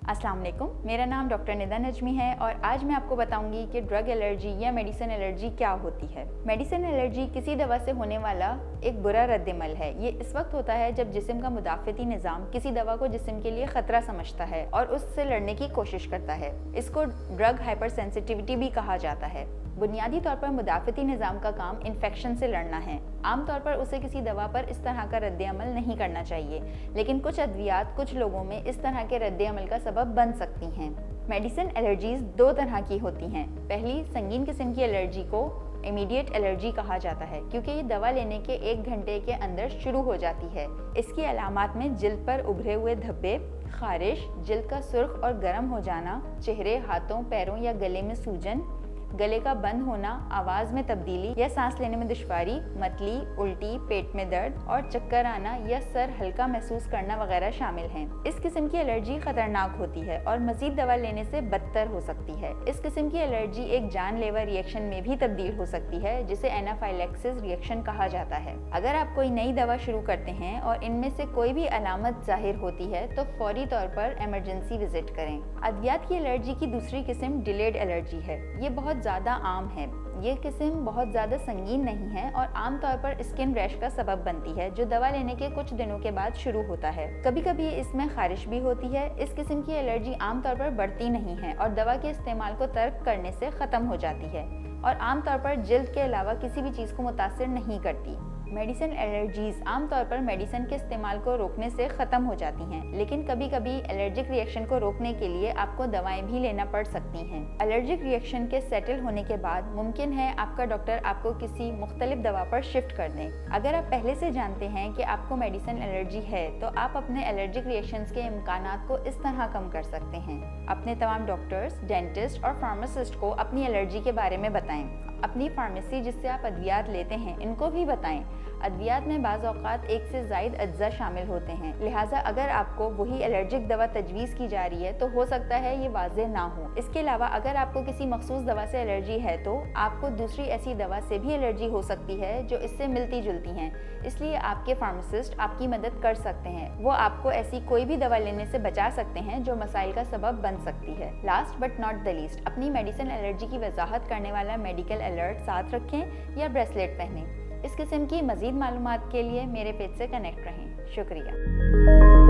अस्सलाम वालेकुम, मेरा नाम डॉक्टर निदा नजमी है और आज मैं आपको बताऊंगी कि ड्रग एलर्जी या मेडिसिन एलर्जी क्या होती है। मेडिसिन एलर्जी किसी दवा से होने वाला एक बुरा रद्दमल है। ये इस वक्त होता है जब जिस्म का मुदाफ़ती निज़ाम किसी दवा को जिस्म के लिए ख़तरा समझता है और उससे लड़ने की कोशिश करता है। इसको ड्रग हाइपर सेंसिटिविटी भी कहा जाता है। बुनियादी तौर पर मुदाफ़ती निज़ाम का काम इन्फेक्शन से लड़ना है। आमतौर पर उसे किसी दवा पर इस तरह का रद्दअमल नहीं करना चाहिए, लेकिन कुछ अद्वियात कुछ लोगों में इस तरह के रद्दअमल का सबब बन सकती हैं। मेडिसिन एलर्जीज दो तरह की होती हैं। पहली संगीन किस्म की एलर्जी को इमीडिएट एलर्जी कहा जाता है, क्योंकि ये दवा लेने के 1 घंटे के अंदर शुरू हो जाती है। इसकी अलामात में जिल्द पर उभरे हुए धब्बे, खारिश, जिल्द का सुर्ख और गर्म हो जाना, चेहरे, हाथों, पैरों या गले में सूजन, गले का बंद होना, आवाज़ में तब्दीली या सांस लेने में दुश्वारी, मतली, उल्टी, पेट में दर्द और चक्कर आना या सर हल्का महसूस करना वगैरह शामिल हैं। इस किस्म की एलर्जी खतरनाक होती है और मजीद दवा लेने से बदतर हो सकती है। इस किस्म की एलर्जी एक जानलेवा रिएक्शन में भी तब्दील हो सकती है, जिसे एनाफाइलैक्सिस रिएक्शन कहा जाता है। अगर आप कोई नई दवा शुरू करते हैं और इनमें से कोई भी अलामत जाहिर होती है तो फौरी तौर पर इमरजेंसी विजिट करें। अद्वियात की एलर्जी की दूसरी किस्म डिलेड एलर्जी है। ये बहुत ज़्यादा आम है। ये किस्म बहुत ज़्यादा संगीन नहीं है और आमतौर पर स्किन रैश का सबब बनती है, जो दवा लेने के कुछ दिनों के बाद शुरू होता है। कभी कभी इसमें खारिश भी होती है। इस किस्म की एलर्जी आमतौर पर बढ़ती नहीं है और दवा के इस्तेमाल को तर्क करने से ख़त्म हो जाती है और आमतौर पर जिल्द के अलावा किसी भी चीज़ को मुतासिर नहीं करती। मेडिसिन एलर्जीज आमतौर पर मेडिसिन के इस्तेमाल को रोकने से ख़त्म हो जाती हैं, लेकिन कभी कभी एलर्जिक रिएक्शन को रोकने के लिए आपको दवाएं भी लेना पड़ सकती हैं। एलर्जिक रिएक्शन के सेटल होने के बाद मुमकिन है आपका डॉक्टर आपको किसी मुख्तलिफ दवा पर शिफ्ट कर दें। अगर आप पहले से जानते हैं कि आपको मेडिसिन एलर्जी है तो आप अपने एलर्जिक रिएक्शंस के इम्कानात को इस तरह कम कर सकते हैं। अपने तमाम डॉक्टर्स, डेंटिस्ट और फार्मासिस्ट को अपनी एलर्जी के बारे में बताएं। अपनी फार्मेसी जिससे आप अद्वियात लेते हैं इनको भी बताएं। अद्वियात में बाज़ औक़ात एक से ज़ायद अज्जा शामिल होते हैं, लिहाजा अगर आपको वही एलर्जिक दवा तजवीज़ की जा रही है तो हो सकता है ये वाज़ेह ना हो। इसके अलावा अगर आपको किसी मखसूस दवा से एलर्जी है तो आपको दूसरी ऐसी दवा से भी एलर्जी हो सकती है जो इससे मिलती जुलती हैं, इसलिए आपके फार्मासिस्ट आपकी मदद कर सकते हैं। वो आपको ऐसी कोई भी दवा लेने से बचा सकते हैं जो मसाइल का सबब बन सकती है। Last but not the least, अपनी मेडिसिन एलर्जी की वजाहत करने वाला मेडिकल अलर्ट साथ रखें या ब्रेसलेट पहनें। इस किस्म की मज़ीद मालूमात के लिए मेरे पेज से कनेक्ट रहें। शुक्रिया।